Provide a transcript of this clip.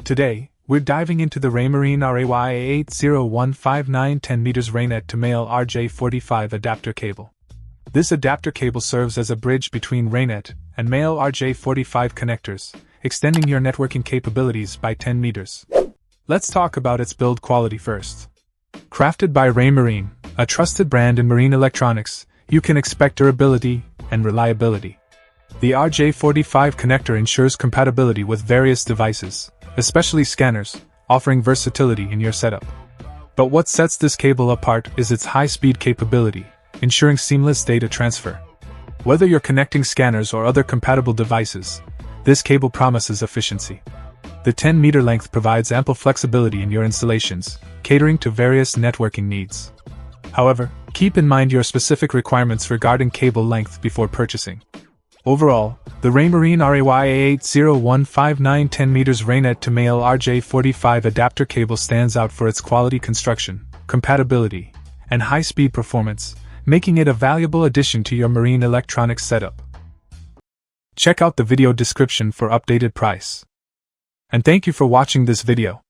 Today, we're diving into the Raymarine RAY-A80159 10 meters RayNet to male RJ45 adapter cable. This adapter cable serves as a bridge between RayNet and male RJ45 connectors, extending your networking capabilities by 10 meters. Let's talk about its build quality first. Crafted by Raymarine, a trusted brand in marine electronics, you can expect durability and reliability. The RJ45 connector ensures compatibility with various devices, especially scanners, offering versatility in your setup. But what sets this cable apart is its high-speed capability, ensuring seamless data transfer. Whether you're connecting scanners or other compatible devices, this cable promises efficiency. The 10-meter length provides ample flexibility in your installations, catering to various networking needs. However, keep in mind your specific requirements regarding cable length before purchasing. Overall, the Raymarine RAY-A80159 10 meters RayNet to male RJ45 adapter cable stands out for its quality construction, compatibility, and high-speed performance, making it a valuable addition to your marine electronics setup. Check out the video description for updated price. And thank you for watching this video.